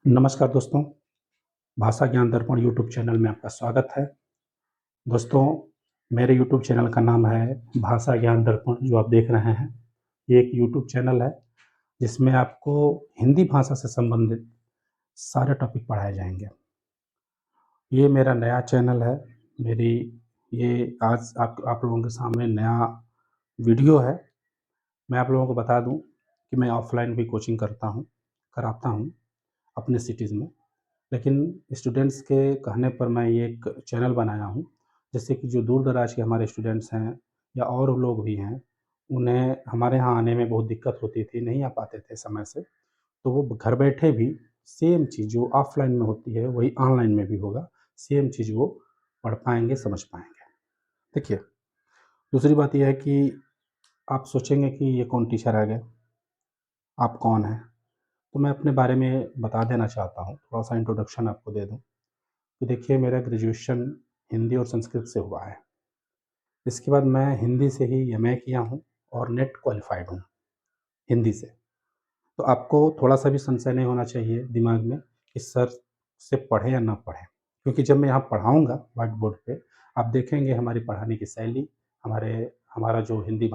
नमस्कार दोस्तों, भाषा ज्ञान दर्पण यूट्यूब चैनल में आपका स्वागत है। दोस्तों, मेरे यूट्यूब चैनल का नाम है भाषा ज्ञान दर्पण जो आप देख रहे हैं। ये एक यूट्यूब चैनल है जिसमें आपको हिंदी भाषा से संबंधित सारे टॉपिक पढ़ाए जाएँगे। ये मेरा नया चैनल है, मेरी ये आज आप लोगों के सामने नया वीडियो है। मैं आप लोगों को बता दूँ कि मैं ऑफ़लाइन भी कोचिंग कराता हूँ अपने सिटीज़ में। लेकिन स्टूडेंट्स के कहने पर मैं ये एक चैनल बनाया हूँ, जिससे कि जो दूर-दराज के हमारे स्टूडेंट्स हैं या और लोग भी हैं, उन्हें हमारे यहाँ आने में बहुत दिक्कत होती थी, नहीं आ पाते थे समय से। तो वो घर बैठे भी सेम चीज़ जो ऑफ़लाइन में होती है, वही ऑनलाइन में भी होगा। सेम चीज़ वो पढ़ पाएँगे, समझ पाएँगे। देखिए, दूसरी बात ये है कि आप सोचेंगे कि ये कौन टीचर आ गए, आप कौन हैं? तो मैं अपने बारे में बता देना चाहता हूँ, थोड़ा-सा इंट्रोडक्शन आपको दे दूँ। तो देखिए मेरा ग्रेजुएशन हिंदी और संस्कृत से हुआ है। इसके बाद मैं हिंदी से ही एमए किया हूँ और नेट क्वालिफ़ाइड हूँ, हिंदी से। तो आपको थोड़ा-सा भी संशय नहीं होना चाहिए दिमाग में कि सर से पढ़ें या ना पढ़ें। क्योंकि जब मैं यहाँ पढ़ाऊँगा व्हाइट बोर्ड पे, आप देखेंगे हमारी पढ़ाने की शैली, हमारे हमारा जो हिंदी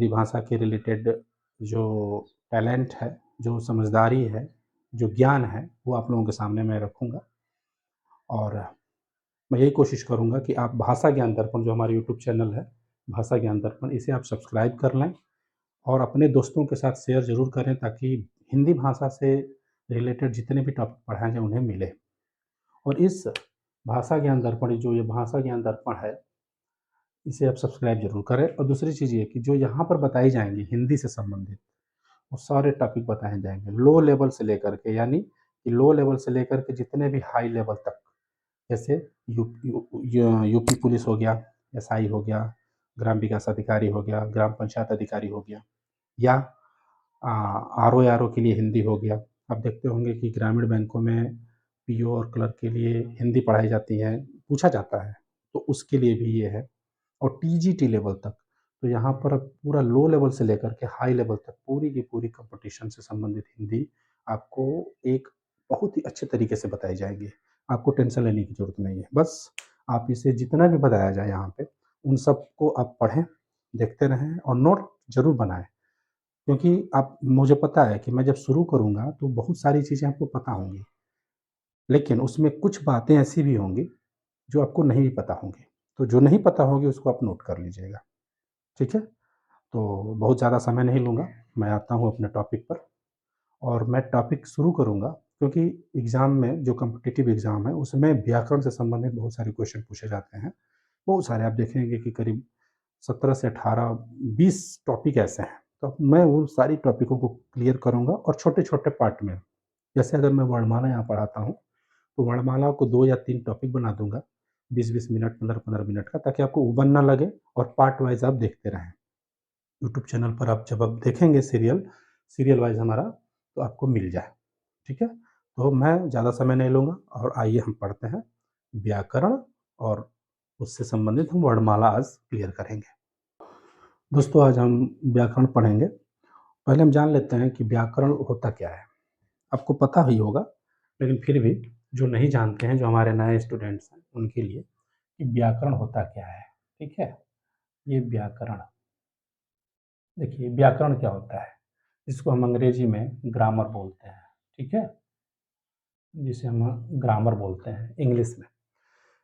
भाषा के रिलेटेड जो टैलेंट है, जो समझदारी है, जो ज्ञान है, वो आप लोगों के सामने मैं रखूँगा। और मैं यही कोशिश करूँगा कि आप भाषा ज्ञान दर्पण जो हमारा यूट्यूब चैनल है, भाषा ज्ञान दर्पण, इसे आप सब्सक्राइब कर लें और अपने दोस्तों के साथ शेयर ज़रूर करें ताकि हिंदी भाषा से रिलेटेड जितने भी टॉपिक पढ़ाए जाएँ उन्हें मिले। और इस भाषा ज्ञान दर्पण जो ये भाषा ज्ञान दर्पण है, इसे आप सब्सक्राइब ज़रूर करें। और दूसरी चीज़ ये कि जो यहाँ पर बताई जाएँगी हिंदी से संबंधित, वो सारे टॉपिक बताए जाएँगे, लो लेवल से लेकर के, यानी कि लो लेवल से लेकर के जितने भी हाई लेवल तक। जैसे यूपी पुलिस हो गया, एसआई हो गया, ग्राम विकास अधिकारी हो गया, ग्राम पंचायत अधिकारी हो गया, या आरओ के लिए हिंदी हो गया। आप देखते होंगे कि ग्रामीण बैंकों में पीओ और क्लर्क के लिए हिंदी पढ़ाई जाती है, पूछा जाता है, तो उसके लिए भी ये है। और टीजीटी लेवल तक, तो यहाँ पर पूरा लो लेवल से लेकर के हाई लेवल तक पूरी की पूरी कॉम्पिटिशन से संबंधित हिंदी आपको एक बहुत ही अच्छे तरीके से बताई जाएगी। आपको टेंशन लेने की ज़रूरत नहीं है। बस आप इसे जितना भी बताया जाए यहाँ पे, उन सबको आप पढ़ें, देखते रहें और नोट ज़रूर बनाएँ। क्योंकि आप मुझे पता है कि मैं जब शुरू करूँगा तो बहुत सारी चीज़ें आपको पता होंगी, लेकिन उसमें कुछ बातें ऐसी भी होंगी जो आपको नहीं भी पता होंगी। तो जो नहीं पता होगी उसको आप नोट कर लीजिएगा, ठीक है? तो बहुत ज़्यादा समय नहीं लूँगा, मैं आता हूँ अपने टॉपिक पर। और मैं टॉपिक शुरू करूँगा क्योंकि एग्ज़ाम में जो कॉम्पिटिटिव एग्ज़ाम है उसमें व्याकरण से संबंधित बहुत सारे क्वेश्चन पूछे जाते हैं। बहुत सारे आप देखेंगे कि करीब 17 से 18 20 टॉपिक ऐसे हैं। तो मैं उन सारी टॉपिकों को क्लियर करूँगा और छोटे-छोटे पार्ट में। जैसे अगर मैं वर्णमाला यहाँ पढ़ाता हूँ, तो वर्णमाला को 2 या 3 टॉपिक बना दूँगा, 20-20 मिनट, 15-15 मिनट का, ताकि आपको उबन ना लगे और पार्ट वाइज़ आप देखते रहें। यूट्यूब चैनल पर जब आप देखेंगे सीरियल वाइज़ हमारा, तो आपको मिल जाए, ठीक है? तो मैं ज़्यादा समय नहीं लूँगा और आइए हम पढ़ते हैं व्याकरण, और उससे संबंधित हम वर्णमाला आज क्लियर करेंगे। दोस्तों, आज हम व्याकरण पढ़ेंगे। पहले हम जान लेते हैं कि व्याकरण होता क्या है? आपको पता ही होगा, लेकिन फिर भी जो नहीं जानते हैं, जो हमारे नए स्टूडेंट्स हैं, उनके लिए कि व्याकरण होता क्या है, ठीक है? ये व्याकरण, देखिए व्याकरण क्या होता है? जिसको हम अंग्रेजी में ग्रामर बोलते हैं, ठीक है? जिसे हम ग्रामर बोलते हैं इंग्लिश में।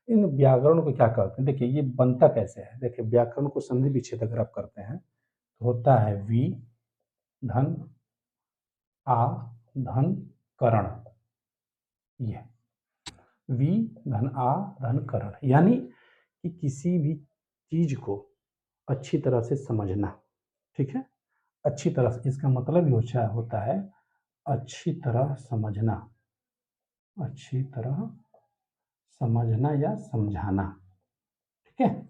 इन व्याकरण को क्या कहते हैं? देखिए ये बनता कैसे है? देखिए व्याकरण को संधि विच्छेद अगर आप करते हैं, तो होता है वी धन आ धन करण, ये वी धन आ धन करण, यानी कि किसी भी चीज को अच्छी तरह से समझना, ठीक है? अच्छी तरह से, इसका मतलब ही होता है अच्छी तरह समझना, अच्छी तरह समझना या समझाना, ठीक है?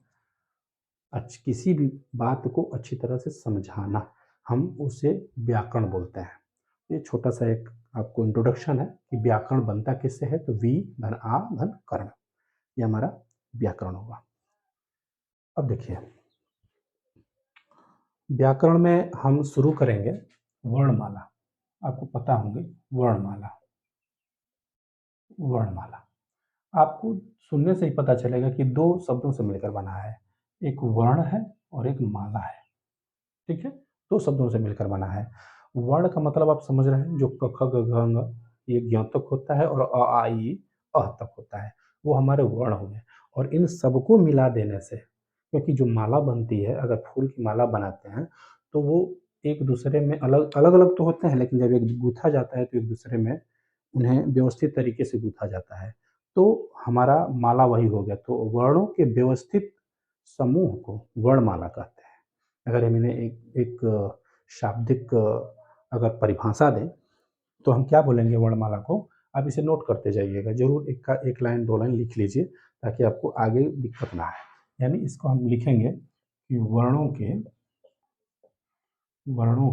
किसी भी बात को अच्छी तरह से समझाना, हम उसे व्याकरण बोलते हैं। ये छोटा सा एक आपको इंट्रोडक्शन है कि व्याकरण बनता किससे है, तो वी धन आ धन कर्ण, ये हमारा व्याकरण होगा। अब देखिए व्याकरण में हम शुरू करेंगे वर्णमाला। आपको पता होंगे वर्णमाला। वर्णमाला आपको सुनने से ही पता चलेगा कि 2 शब्दों से मिलकर बना है। एक वर्ण है और एक माला है, ठीक है? 2 शब्दों से मिलकर बना है। वर्ण का मतलब आप समझ रहे हैं, जो क, ख, ग, घ, ङ ये ज्ञ तक होता है और अ, आ, इ, तक होता है, वो हमारे वर्ण हो गए। और इन सबको मिला देने से, क्योंकि जो माला बनती है, अगर फूल की माला बनाते हैं, तो वो एक-दूसरे में अलग-अलग तो होते हैं, लेकिन जब एक गूँथा जाता है, तो एक-दूसरे में उन्हें व्यवस्थित तरीके से गूँथा जाता है। तो हमारा माला वही हो गया। तो वर्णों के व्यवस्थित समूह को वर्णमाला कहते हैं। अगर हम इन्हें एक एक शाब्दिक अगर परिभाषा दें, तो हम क्या बोलेंगे वर्णमाला को? आप इसे नोट करते जाइएगा। ज़रूर 1 लाइन 2 लाइन लिख लीजिए, ताकि आपको आगे दिक्कत ना आए। यानी इसको हम लिखेंगे कि वर्णों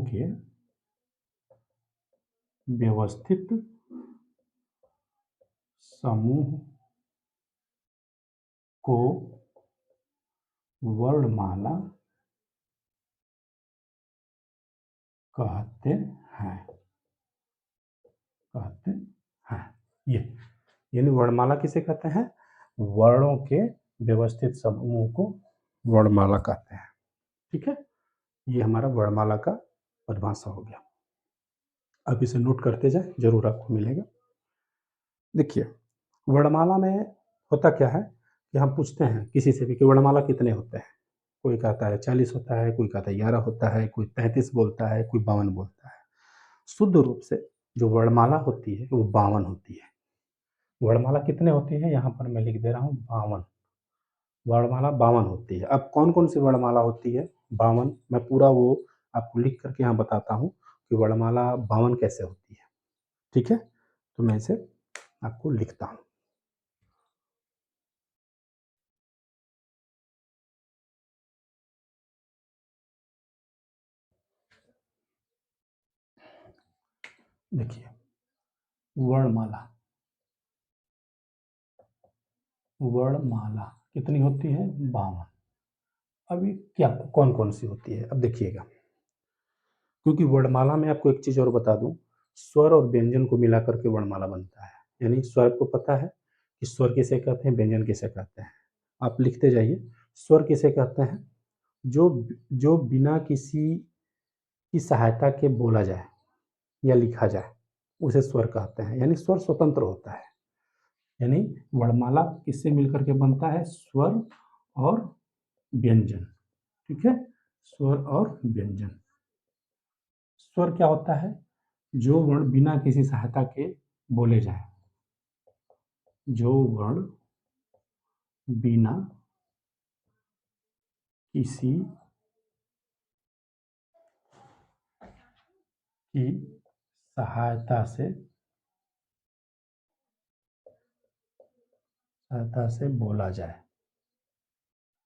के व्यवस्थित समूह को वर्णमाला कहते हैं। कहते हैं। ये यानी वर्णमाला किसे कहते हैं? वर्णों के व्यवस्थित समूह को वर्णमाला कहते हैं। ठीक है? ये हमारा वर्णमाला का परिभाषा हो गया। अब इसे नोट करते जाएँ, ज़रूर आपको मिलेगा। देखिए, वर्णमाला में होता क्या है कि हम पूछते हैं किसी से भी कि वर्णमाला कितने होते हैं? कोई कहता है 40 होता है, कोई कहता है 11 होता है, कोई 33 बोलता है, कोई 52 बोलता है। शुद्ध रूप से जो वर्णमाला होती है, वो 52 होती है। वर्णमाला कितने होती है? यहाँ पर मैं लिख दे रहा हूँ 52। वर्णमाला 52 होती है। अब कौन-कौन सी वर्णमाला होती है? 52 मैं पूरा वो आपको लिख कर के यहाँ बताता हूँ कि वर्णमाला 52 कैसे होती है। ठीक है? तो मैं इसे आपको लिखता हूँ। देखिए, वर्णमाला वर्णमाला कितनी होती है? 52। अब ये क्या कौन-कौन सी होती है? अब देखिएगा, क्योंकि वर्णमाला में आपको एक चीज़ और बता दूँ, स्वर और व्यंजन को मिलाकर के वर्णमाला बनता है। यानी स्वर आपको पता है कि स्वर किसे कहते हैं, व्यंजन किसे कहते हैं। आप लिखते जाइए, स्वर किसे कहते हैं? जो जो बिना किसी की सहायता के बोला जाए या लिखा जाए, उसे स्वर कहते हैं। यानी स्वर स्वतंत्र होता है। यानी वर्णमाला किससे मिलकर के बनता है? स्वर और व्यंजन। ठीक है? स्वर और व्यंजन। स्वर क्या होता है? जो वर्ण बिना किसी सहायता के बोले जाएँ। जो वर्ण बिना किसी की सहायता से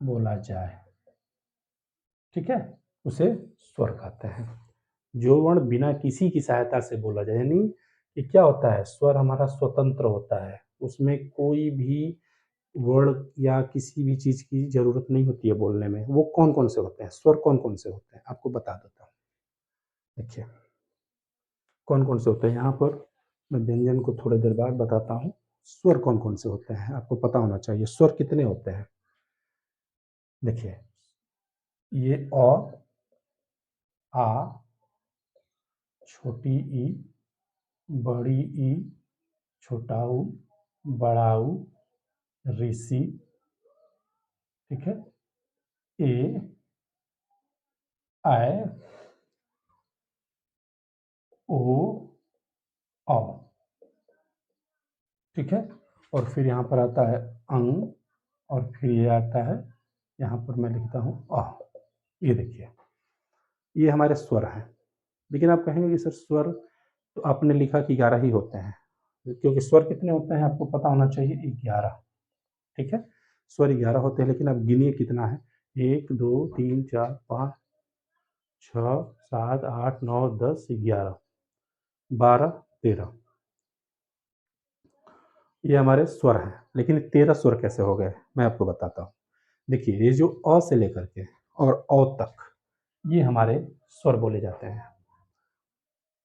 बोला जाए, ठीक है? उसे स्वर कहते हैं। जो वर्ण बिना किसी की सहायता से बोला जाए, यानी ये क्या होता है? स्वर हमारा स्वतंत्र होता है। उसमें कोई भी वर्ण या किसी भी चीज़ की ज़रूरत नहीं होती है बोलने में। वो कौन-कौन से होते हैं? स्वर कौन-कौन से होते हैं? आपको बता देता हूँ। देखिए, कौन-कौन से होते हैं? यहाँ पर मैं व्यंजन को थोड़ी देर बाद बताता हूँ। स्वर कौन-कौन से होते हैं? आपको पता होना चाहिए। स्वर कितने होते हैं? देखिए, ये अ, आ, छोटी ई, बड़ी ई, छोटा ऊ, बड़ा ऊ, ऋषि, ठीक है? ए, ऐ, ओ, औ, ठीक है? और फिर यहाँ पर आता है अं, और फिर ये आता है, यहाँ पर मैं लिखता हूँ अ। ये देखिए, ये हमारे स्वर हैं। लेकिन आप कहेंगे कि सर स्वर तो आपने लिखा कि 11 ही होते हैं, क्योंकि स्वर कितने होते हैं आपको पता होना चाहिए, 11, ठीक है? स्वर 11 होते हैं, लेकिन आप गिनिए कितना है? 1, 2, 3, 4, 5, 6, 7, 8, 9, 10, 11, 12, 13, ये हमारे स्वर हैं। लेकिन 13 स्वर कैसे हो गए? मैं आपको बताता हूँ। देखिए, ये जो अ से लेकर के और औ तक, ये हमारे स्वर बोले जाते हैं।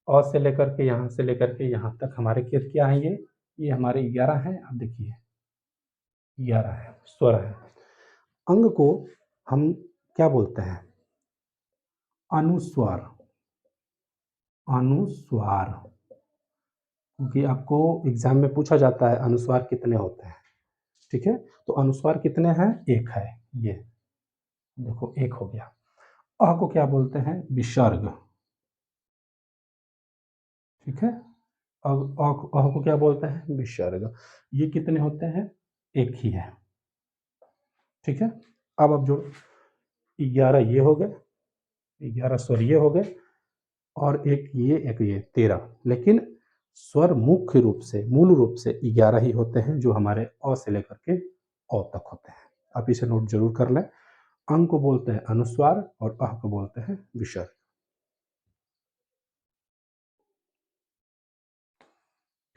अ से लेकर के यहाँ से लेकर के यहाँ तक हमारे क्या हैं ये हमारे 11 हैं। आप देखिए 11 है, स्वर है। अंग को हम क्या बोलते हैं? अनुस्वार, अनुस्वार। क्योंकि आपको एग्ज़ाम में पूछा जाता है अनुस्वार कितने होते हैं, ठीक है? तो अनुस्वार कितने हैं? 1 है, ये देखो 1 हो गया। अ को क्या बोलते हैं? विसर्ग, ठीक है? अब अ को क्या बोलते हैं? विसर्ग। ये कितने होते हैं? 1 ही है, ठीक है? अब जोड़ो, 11 ये हो गए, 11 स्वर ये हो गए और एक ये 13। लेकिन स्वर मुख्य रूप से, मूल रूप से 11 ही होते हैं जो हमारे अ से लेकर के अ तक होते हैं। आप इसे नोट ज़रूर कर लें। अंग को बोलते हैं अनुस्वार और अह को बोलते हैं विसर्ग,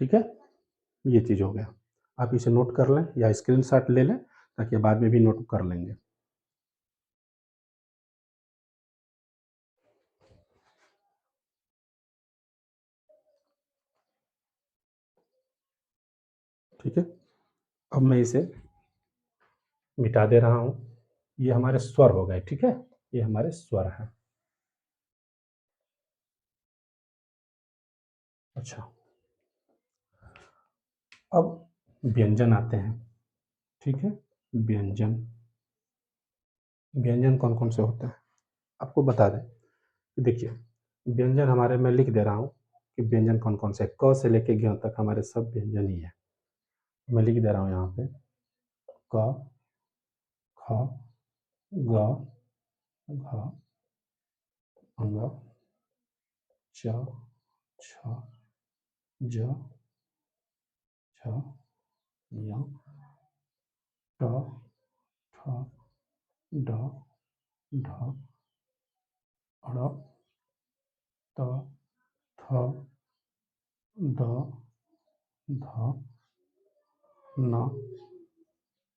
ठीक है? ये चीज़ हो गया। आप इसे नोट कर लें या स्क्रीनशॉट ले लें ताकि बाद में भी नोट कर लेंगे। ठीक है? अब मैं इसे मिटा दे रहा हूँ। ये हमारे स्वर हो गए, ठीक है? ये हमारे स्वर हैं। अच्छा, अब व्यंजन आते हैं, ठीक है? व्यंजन, व्यंजन कौन-कौन से होते हैं? आपको बता दें, देखिए व्यंजन हमारे मैं लिख दे रहा हूँ कि व्यंजन कौन-कौन से हैं। क से लेके ज्ञ तक हमारे सब व्यंजन ही हैं। मैं लिख दे रहा हूँ यहाँ पे क, ख, ग, घ, ङ, च, छ, ज, झ, ञ, ट, ठ, ड, ढ, ढ़, त, थ, द, ध, न,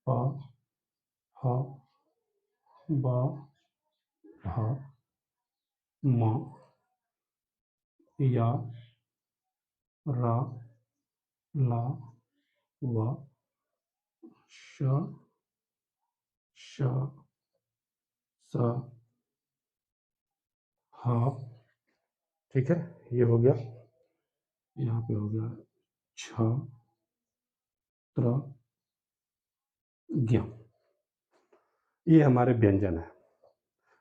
प, ह, ब, भ, म, य, र, ल, व, श, श, स, ह, ठीक है? ये हो गया। यहाँ पे हो गया छ, त्र, ज्ञ। ये हमारे व्यंजन हैं।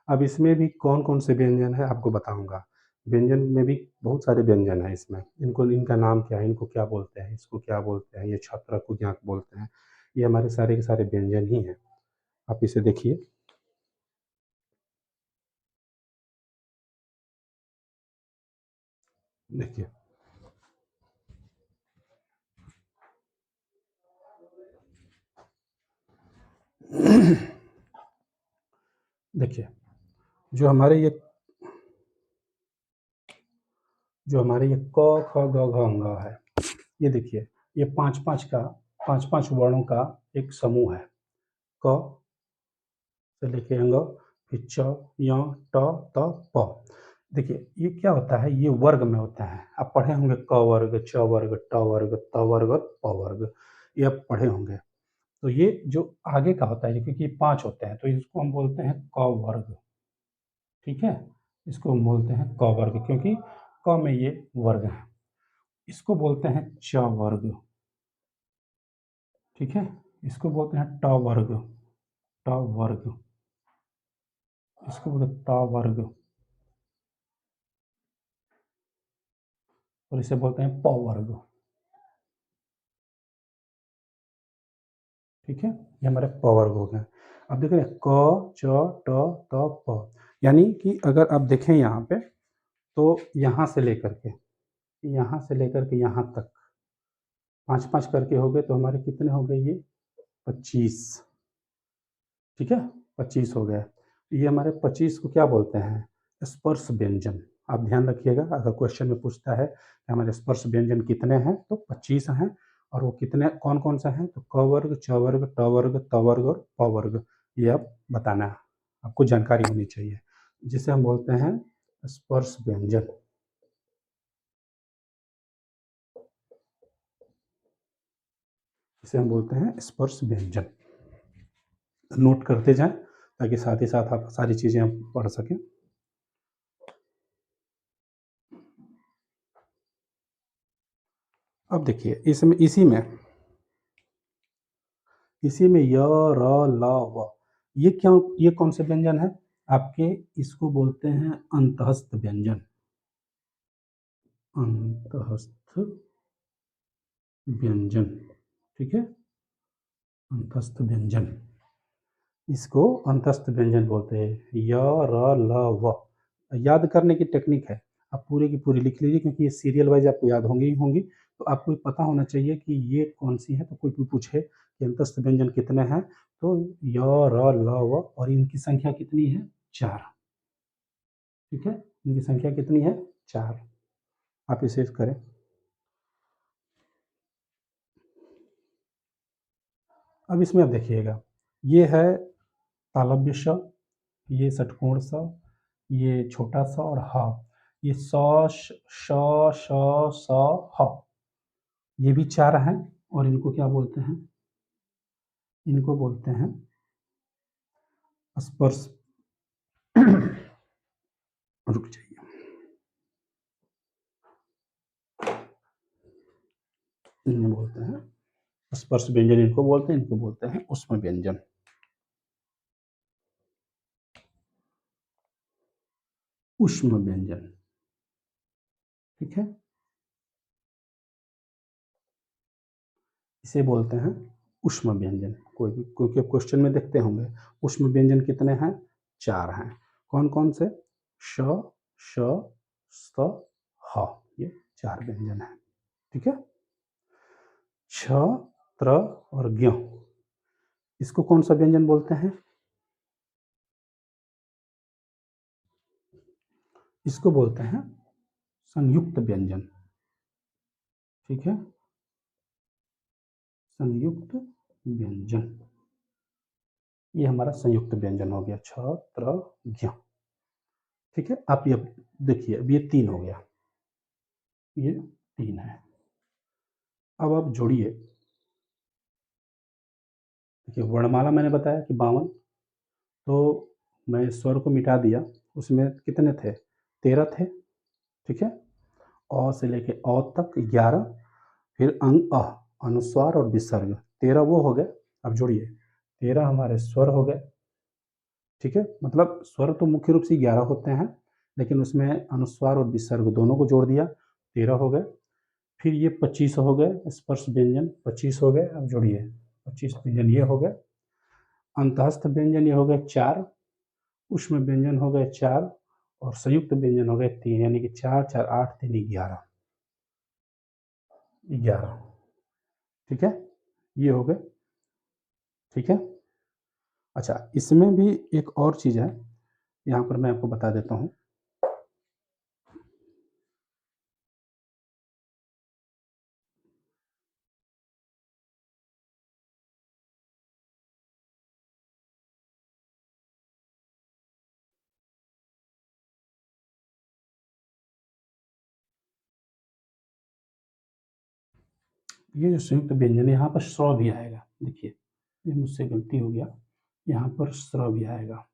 अब इसमें भी कौन-कौन से व्यंजन हैं आपको बताऊँगा। व्यंजन में भी बहुत सारे व्यंजन हैं इसमें। इनका नाम क्या है, इनको क्या बोलते हैं, इसको क्या बोलते हैं, ये छत्रा को क्या बोलते हैं। ये हमारे सारे के सारे व्यंजन ही हैं। आप इसे देखिए। देखिए, देखिए, जो हमारे ये जो हमारे ये क, ख, ग, घ, ङ है, ये देखिए, ये 5-5 का 5-5 वर्णों का एक समूह है। क से लेके ङ, फिर च, य, ट, त, प। देखिए, ये क्या होता है, ये वर्ग में होते हैं। आप पढ़े होंगे क वर्ग, च वर्ग, ट वर्ग, त वर्ग और प वर्ग, ये आप पढ़े होंगे। तो ये जो आगे का होता है, क्योंकि ये 5 होते हैं, तो इसको हम बोलते हैं क वर्ग, ठीक है? इसको हम बोलते हैं क वर्ग क्योंकि क में ये वर्ग हैं। इसको बोलते हैं च वर्ग, ठीक है? इसको बोलते हैं ट वर्ग, ट वर्ग। इसको बोलते हैं त वर्ग और इसे बोलते हैं प वर्ग, ठीक है? ये हमारे प वर्ग हो गए। अब देख रहे हैं क, च, ट, त, प। यानी कि अगर आप देखें यहाँ पे, तो यहाँ से लेकर के यहाँ तक 5-5 करके हो गए, तो हमारे कितने हो गए ये? 25, ठीक है? 25 हो गए। ये हमारे 25 को क्या बोलते हैं? स्पर्श व्यंजन। आप ध्यान रखिएगा, अगर क्वेश्चन में पूछता है कि हमारे स्पर्श व्यंजन कितने हैं, तो 25 हैं। और वो कितने कौन-कौन से हैं? तो क वर्ग, च वर्ग, ट वर्ग, त वर्ग और प वर्ग। ये आप बताना है, आपको जानकारी होनी चाहिए, जिसे हम बोलते हैं स्पर्श व्यंजन। इसे हम बोलते हैं स्पर्श व्यंजन। नोट करते जाएँ ताकि साथ ही साथ आप सारी चीज़ें आप पढ़ सकें। अब देखिए इसमें इसी में य, र, ल, व ये कौन से व्यंजन हैं? आपके इसको बोलते हैं अंतःस्थ व्यंजन। अंतःस्थ व्यंजन, ठीक है? अंतःस्थ व्यंजन, इसको अंतःस्थ व्यंजन बोलते हैं। य, र, ल, व। याद करने की टेक्निक है। आप पूरी की पूरी लिख लीजिए क्योंकि ये सीरियल वाइज़ आपको याद होंगी ही होंगी। तो आपको ये पता होना चाहिए कि ये कौन-सी है, तो कोई भी पूछे कि अंतःस्थ व्यंजन कितने हैं, तो य, र, ल, व और इनकी संख्या कितनी है? 4, ठीक है? इनकी संख्या कितनी है? 4। आप इसे करें। अब इसमें आप देखिएगा, ये है तालव्य श, ये षटकोण स, ये छोटा स और ह। ये स, श, श, स, ह। ये भी 4 हैं और इनको क्या बोलते हैं? इनको बोलते हैं स्पर्श। रुक जाइए। इन्हें बोलते हैं स्पर्श व्यंजन, इनको बोलते हैं, इनको बोलते हैं ऊष्म व्यंजन। ऊष्म व्यंजन, ठीक है? इसे बोलते हैं ऊष्म व्यंजन। कोई भी क्योंकि क्वेश्चन में देखते होंगे ऊष्म व्यंजन कितने हैं? 4 हैं। कौन-कौन से? श, श, स, ह। ये 4 व्यंजन हैं, ठीक है? छ, त्र और ज्ञ, इसको कौन-सा व्यंजन बोलते हैं? इसको बोलते हैं संयुक्त व्यंजन, ठीक है? संयुक्त व्यंजन, ये हमारा संयुक्त व्यंजन हो गया छ, त्र, ज्ञ, ठीक है? आप ये देखिए, अब ये 3 हो गया, ये 3 है। अब आप जोड़िए, देखिए वर्णमाला मैंने बताया कि 52, तो मैं स्वर को मिटा दिया, उसमें कितने थे? 13 थे, ठीक है? अ से लेके औ तक 11, फिर अः, अनुस्वार और विसर्ग 13 वो हो गए। अब जोड़िए, 13 हमारे स्वर हो गए, ठीक है? मतलब स्वर तो मुख्य रूप से 11 होते हैं, लेकिन उसमें अनुस्वार और विसर्ग दोनों को जोड़ दिया, 13 हो गए। फिर ये 25 हो गए स्पर्श व्यंजन, 25 हो गए। अब जोड़िए, 25 व्यंजन ये हो गए। अंतःस्थ व्यंजन ये हो गए 4, ऊष्म व्यंजन हो गए 4 और संयुक्त व्यंजन हो गए 3, यानी कि 4, 4, 8, 3, 11, 11, ठीक है? ये हो गए, ठीक है? अच्छा, इसमें भी एक और चीज़ है, यहाँ पर मैं आपको बता देता हूँ। ये जो संयुक्त व्यंजन है, यहाँ पर स्र भी आएगा। देखिए, ये मुझसे गलती हो गया, यहाँ पर स्र भी आएगा।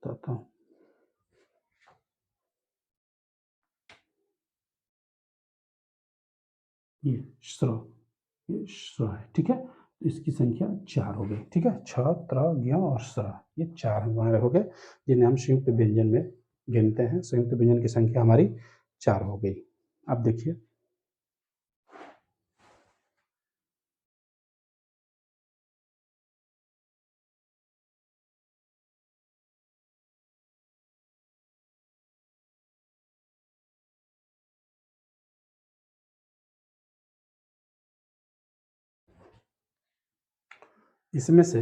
बताता हूँ। ये स्र, ये स्र है, ठीक है? तो इसकी संख्या 4 हो गई, ठीक है? छ, त्र, ज्ञ और स्र, ये 4 हमारे हो गए, जिन्हें हम संयुक्त व्यंजन में गिनते हैं। संयुक्त व्यंजन की संख्या हमारी 4 हो गई। अब देखिए, इसमें से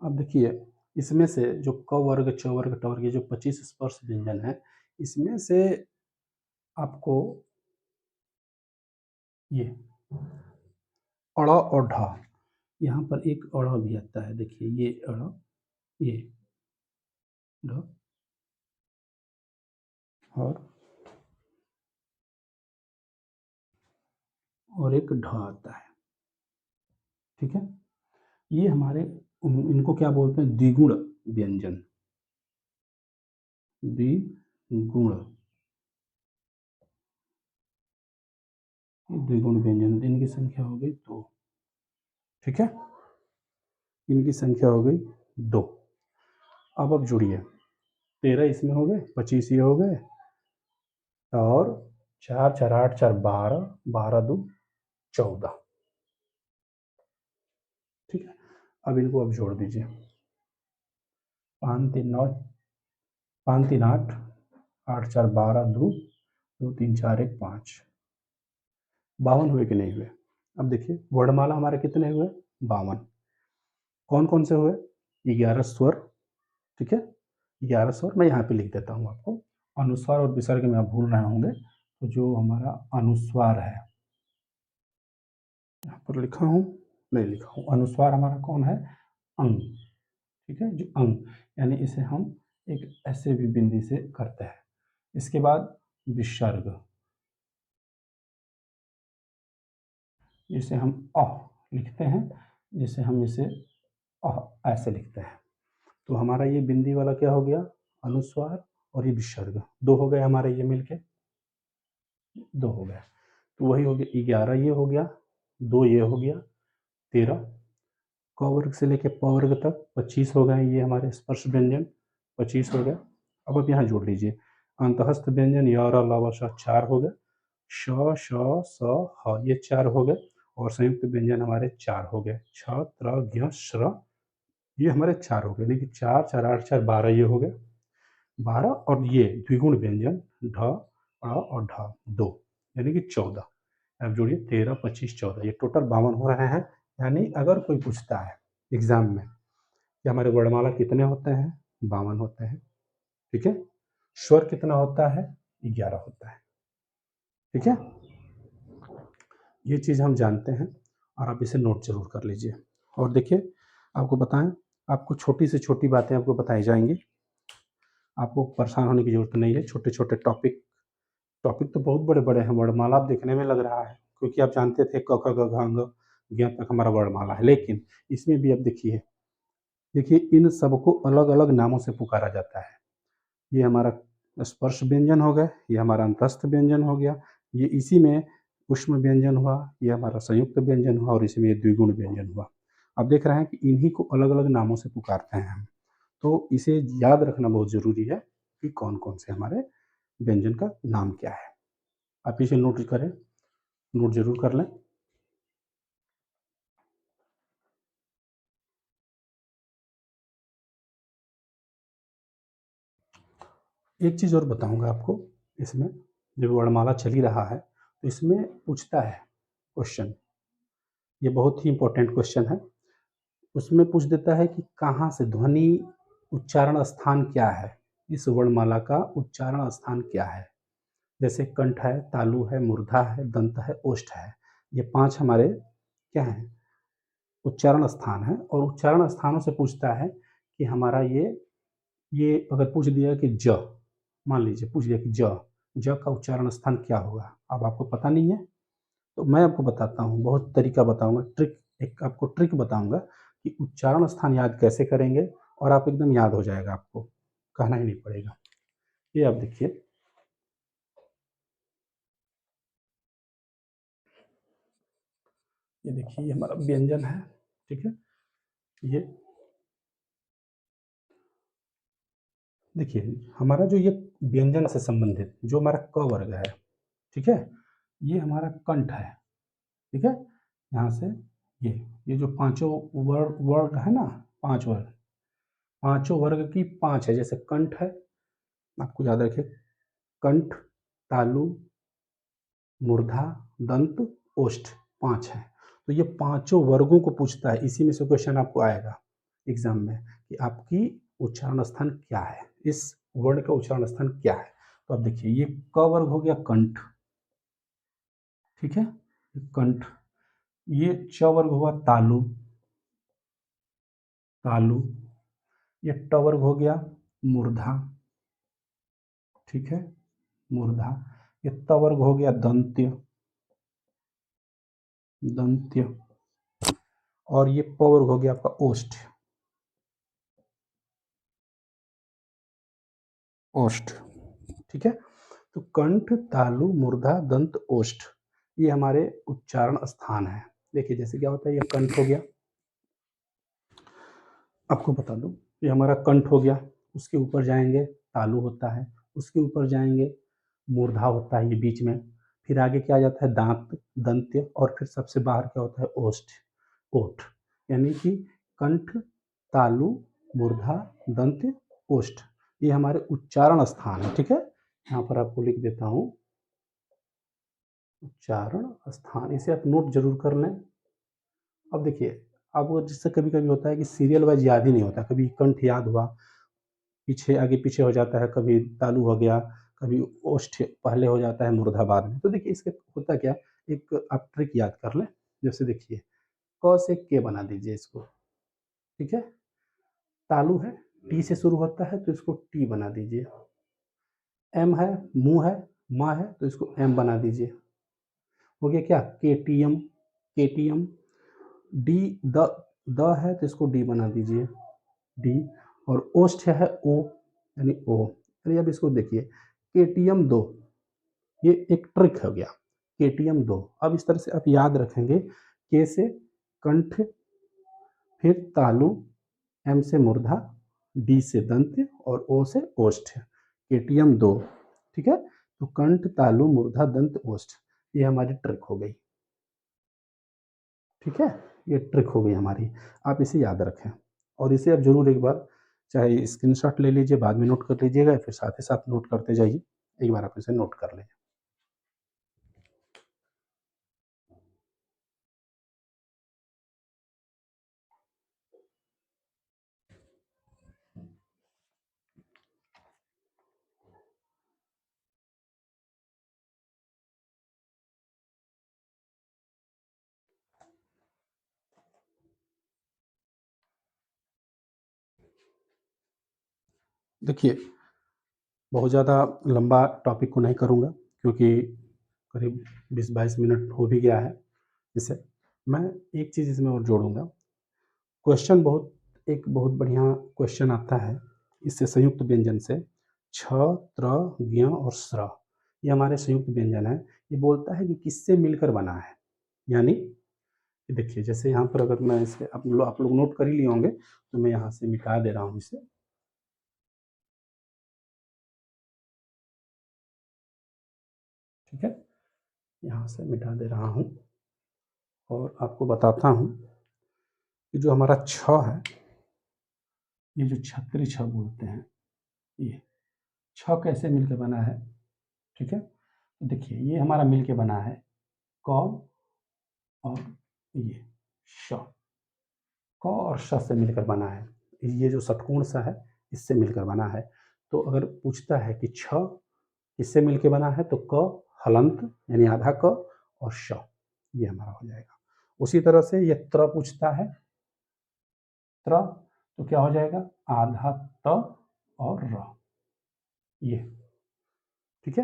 अब देखिए, इसमें से जो क वर्ग, च वर्ग, ट वर्ग, ये जो 25 स्पर्श व्यंजन हैं, इसमें से आपको ये अ और ढ, यहाँ पर एक अ भी आता है। देखिए, ये अ, ये ढ और और एक ढ आता है, ठीक है? ये हमारे इनको क्या बोलते हैं? द्विगुण व्यंजन, द्विगुण, ये द्विगुण व्यंजन, इनकी संख्या हो गई 2, ठीक है? इनकी संख्या हो गई 2। अब जोड़िए, 13 इसमें हो गए, 25 ये हो गए, और 4 4 8 4 12, 12 2 14, ठीक है? अब इनको अब जोड़ दीजिए, 5 3 9, 5 3 8, 8 4 12, 2 2 3 4 1 5, 52 हुए कि नहीं हुए? अब देखिए वर्णमाला हमारे कितने हुए? 52। कौन कौन से हुए? 11 स्वर, ठीक है? 11 स्वर मैं यहाँ पे लिख देता हूँ आपको। अनुस्वार और विसर्ग में आप भूल रहे होंगे, तो जो हमारा अनुस्वार है, यहाँ पर लिखा हूँ, नहीं लिखा हूँ, अनुस्वार हमारा कौन है? अंग, ठीक है? जो अंग, यानी इसे हम एक ऐसे भी बिंदी से करते हैं। इसके बाद विसर्ग, जिसे हम अ लिखते हैं, जिसे हम इसे ऐसे लिखते हैं। तो हमारा ये बिंदी वाला क्या हो गया? अनुस्वार, और ये विसर्ग, 2 हो गए हमारे ये मिलके, 2 हो गए। तो वही हो गया, 11 ये हो गया, 2 ये हो गया, 13, क वर्ग से लेके प वर्ग तक 25 हो गए ये हमारे स्पर्श व्यंजन, 25 हो गए। अब आप यहाँ जोड़ लीजिए, अंतःस्थ व्यंजन य, र, ल, व, श 4 हो गए, श, श, स, ह ये 4 हो गए, और संयुक्त व्यंजन हमारे 4 हो गए, छ, त्र, ज्ञ, श्र, ये हमारे 4 हो गए। देखिए 4 4 8 4 12 ये हो गए, 12, और ये द्विगुण व्यंजन ढ, अ और ढ 2, यानी कि 14। अब जोड़िए 13 25 14, ये टोटल 52 हो रहे हैं। यानी अगर कोई पूछता है एग्जाम में कि हमारे वर्णमाला कितने होते हैं? 52 होते हैं, ठीक है? स्वर कितना होता है? 11 होता है, ठीक है? ये चीज़ हम जानते हैं, और आप इसे नोट जरूर कर लीजिए। और देखिए आपको बताएं, आपको छोटी से छोटी बातें आपको बताई जाएंगी, आपको परेशान होने की जरूरत नहीं है। छोटे छोटे टॉपिक, टॉपिक तो बहुत बड़े बड़े हैं, वर्णमाला आप देखने में लग रहा है, क्योंकि आप जानते थे क ख ग घ ङ ज्ञ तक हमारा वर्णमाला है, लेकिन इसमें भी अब देखिए, देखिए इन सबको अलग अलग नामों से पुकारा जाता है। ये हमारा स्पर्श व्यंजन हो गए, ये हमारा अंतस्थ व्यंजन हो गया, ये इसी में उष्म व्यंजन हुआ, ये हमारा संयुक्त व्यंजन हुआ, और इसी में ये द्विगुण व्यंजन हुआ। आप देख रहे हैं कि इन्हीं को अलग अलग नामों से पुकारते हैं हम। तो इसे याद रखना बहुत जरूरी है कि कौन कौन से हमारे व्यंजन का नाम क्या है। आप इसे नोट करें, नोट जरूर कर लें। एक चीज़ और बताऊंगा आपको, इसमें जब वर्णमाला चल ही रहा है तो इसमें पूछता है क्वेश्चन, ये बहुत ही इंपॉर्टेंट क्वेश्चन है। उसमें पूछ देता है कि कहाँ से ध्वनि उच्चारण स्थान क्या है, इस वर्णमाला का उच्चारण स्थान क्या है? जैसे कंठ है, तालु है, मूर्धा है, दंत है, ओष्ठ है, ये 5 हमारे क्या हैं? उच्चारण स्थान है। और उच्चारण स्थानों से पूछता है कि हमारा ये अगर पूछ दिया कि ज, मान लीजिए पूछ दिया कि ज का उच्चारण स्थान क्या होगा? अब आपको पता नहीं है, तो मैं आपको बताता हूँ, बहुत तरीका बताऊंगा, ट्रिक, एक आपको ट्रिक बताऊंगा कि उच्चारण स्थान याद कैसे करेंगे, और आप एकदम याद हो जाएगा, आपको कहना ही नहीं पड़ेगा। ये आप देखिए, ये देखिए ये हमारा व्यंजन है, ठीक है? ये देखिए हमारा जो ये व्यंजन से संबंधित जो हमारा क वर्ग है, ठीक है? ये हमारा कंठ है, ठीक है? यहाँ से ये जो पांचों वर्ग वर्ग है ना, 5 वर्ग, पांचों वर्ग की 5 है। जैसे कंठ है, आपको याद रखिए, कंठ, तालु, मूर्धा, दंत, ओष्ठ, 5 है। तो ये पांचों वर्गों को पूछता है, इसी में से क्वेश्चन आपको आएगा एग्जाम में कि आपकी उच्चारण स्थान क्या है, इस वर्ण का उच्चारण स्थान क्या है। तो अब देखिए ये क वर्ग हो गया कंठ, ठीक है? कंठ। ये च वर्ग हुआ तालु, तालु। ये ट वर्ग हो गया मूर्धा, ठीक है? मूर्धा। ये त वर्ग हो गया दंत्य, दंत्य, और ये प वर्ग हो गया आपका ओष्ठ। ओष्ठ, ठीक है? तो कंठ, तालु, मूर्धा, दंत, ओष्ठ, ये हमारे उच्चारण स्थान हैं। देखिए जैसे क्या होता है, ये कंठ हो गया, आपको बता दूँ, ये हमारा कंठ हो गया, उसके ऊपर जाएँगे तालु होता है, उसके ऊपर जाएँगे मूर्धा होता है ये बीच में, फिर आगे क्या आ जाता है दाँत, दंत्य, और फिर सबसे बाहर क्या होता है ओष्ठ, ओठ। यानी कि कंठ, तालु, मूर्धा, दंत्य, ओष्ठ, ये हमारे उच्चारण स्थान है, ठीक है? यहाँ पर आपको लिख देता हूँ, उच्चारण स्थान, इसे आप नोट ज़रूर कर लें। अब देखिए, अब वो जिससे कभी-कभी होता है कि सीरियल वाइज़ याद ही नहीं होता, कभी कंठ याद हुआ, पीछे आगे-पीछे हो जाता है, कभी तालु हो गया, कभी ओष्ठ पहले हो जाता है, मूर्धा बाद में। तो देखिए इसके होता क्या, एक आप ट्रिक याद कर लें, जैसे देखिए, क से के बना दीजिए इसको, ठीक है? तालु है, टी से शुरू होता है तो इसको टी बना दीजिए। एम है, मुँह है, म है तो इसको एम बना दीजिए। हो गया क्या? KTM, KTM. डी, द है तो इसको डी बना दीजिए, डी। और ओष्ठ है ओ, यानी ओ। यानी अब इसको देखिए, केटीएम 2, ये एक ट्रिक हो गया, केटीएम 2। अब इस तरह से आप याद रखेंगे, के से कंठ, फिर तालु, एम से मूर्धा, डी से दंत्य और ओ से ओष्ठ, केटीएम 2, ठीक है? तो कंठ, तालु, मूर्धा, दंत, ओष्ठ, ये हमारी ट्रिक हो गई, ठीक है? ये ट्रिक हो गई हमारी, आप इसे याद रखें और इसे आप ज़रूर एक बार चाहे स्क्रीनशॉट ले लीजिए, बाद में नोट कर लीजिएगा, फिर साथ ही साथ नोट करते जाइए। एक बार आप इसे नोट कर लें। देखिए, बहुत ज़्यादा लंबा टॉपिक को नहीं करूँगा क्योंकि करीब 20-22 मिनट हो भी गया है इसे। मैं एक चीज़ इसमें और जोड़ूँगा, क्वेश्चन बहुत, एक बहुत बढ़िया क्वेश्चन आता है इससे संयुक्त व्यंजन से, छ, त्र, ज्ञ और स्र, ये हमारे संयुक्त व्यंजन हैं। ये बोलता है कि किससे मिलकर बना है। यानी देखिए जैसे यहाँ पर अगर मैं इसे आप लोग नोट कर ही लिए होंगे, तो मैं यहाँ से मिटा दे रहा हूँ इसे, ठीक है? यहाँ से मिटा दे रहा हूँ और आपको बताता हूँ कि जो हमारा छ है, ये जो छतरी छ बोलते हैं, ये छ कैसे मिलके बना है, ठीक है? तो देखिए ये हमारा मिलके बना है क और ये श, क और श से मिलकर बना है। ये जो षटकोण सा है, इससे मिलकर बना है। तो अगर पूछता है कि छ किससे मिलके बना है, तो क हलंत यानी आधा क और श, ये हमारा हो जाएगा। उसी तरह से ये त्र पूछता है, त्र, तो क्या हो जाएगा आधा त और र, ये, ठीक है?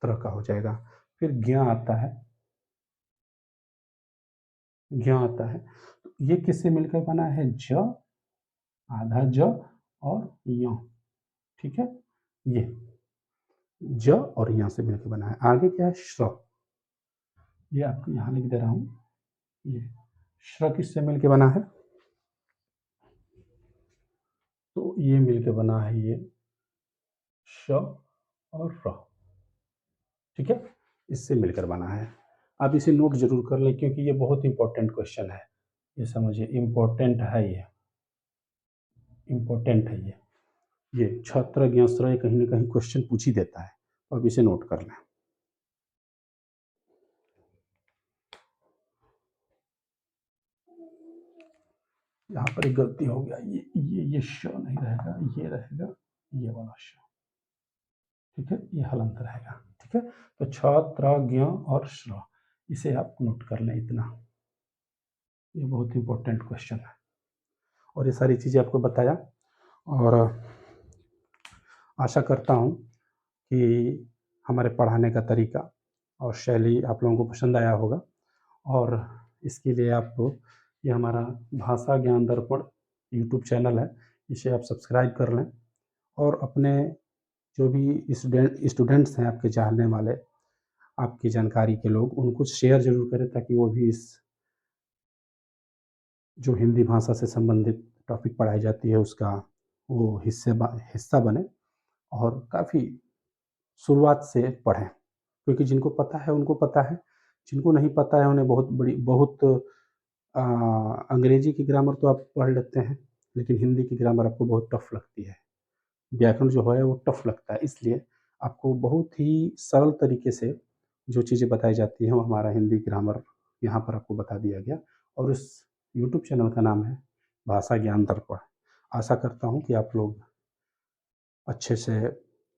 त्र का हो जाएगा। फिर ज्ञ आता है, ज्ञ आता है, तो ये किससे मिलकर बना है, ज, आधा ज और य, ठीक है? ये ज और य से मिलकर बना है। आगे क्या है, श्र, ये आपको यहाँ लिख दे रहा हूँ, ये श्र किससे मिलके बना है, तो ये मिलके बना है ये श और र, ठीक है? इससे मिलकर बना है। आप इसे नोट ज़रूर कर लें क्योंकि ये बहुत इंपॉर्टेंट क्वेश्चन है। ये समझिए इम्पोर्टेंट है ये, इम्पोर्टेंट है ये। ये छत्र ज्ञ स्र ये कहीं न कहीं क्वेश्चन पूछ ही देता है, तो आप इसे नोट कर लें। यहाँ पर एक गलती हो गया, ये श नहीं रहेगा, ये रहेगा, ये वाला श, ठीक है? ये हलंत रहेगा, ठीक है? तो छ, त्र, ज्ञ और श्र, इसे आप नोट कर लें इतना। ये बहुत इंपॉर्टेंट क्वेश्चन है और ये सारी चीज़ें आपको बताया और आशा करता हूँ कि हमारे पढ़ाने का तरीका और शैली आप लोगों को पसंद आया होगा और इसके लिए आपको ये हमारा भाषा ज्ञान दर्पण यूट्यूब चैनल है, इसे आप सब्सक्राइब कर लें और अपने जो भी स्टूडेंट्स हैं आपके जानने वाले, आपकी जानकारी के लोग, उनको शेयर ज़रूर करें ताकि वो भी इस जो हिंदी भाषा से संबंधित टॉपिक पढ़ाई जाती है उसका वो हिस्सा बनें और काफ़ी शुरुआत से पढ़ें। क्योंकि जिनको पता है उनको पता है, जिनको नहीं पता है उन्हें बहुत अंग्रेजी की ग्रामर तो आप पढ़ लेते हैं, लेकिन हिंदी की ग्रामर आपको बहुत टफ़ लगती है। व्याकरण जो है वो टफ़ लगता है, इसलिए आपको बहुत ही सरल तरीके से जो चीज़ें बताई जाती हैं, वो हमारा हिंदी ग्रामर यहाँ पर आपको बता दिया गया और उस यूट्यूब चैनल का नाम है भाषा ज्ञान दर्पण। आशा करता हूँ कि आप लोग अच्छे से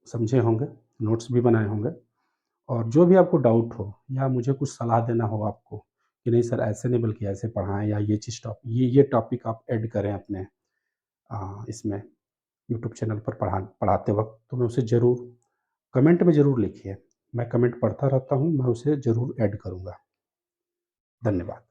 समझे होंगे, नोट्स भी बनाए होंगे और जो भी आपको डाउट हो या मुझे कुछ सलाह देना हो आपको कि नहीं सर ऐसे नहीं बल्कि ऐसे पढ़ाएँ या ये टॉपिक आप ऐड करें अपने इसमें यूट्यूब चैनल पर पढ़ाते वक़्त, तो मैं उसे ज़रूर कमेंट में ज़रूर लिखिए। मैं कमेंट पढ़ता रहता हूँ, मैं उसे ज़रूर ऐड करूँगा। धन्यवाद।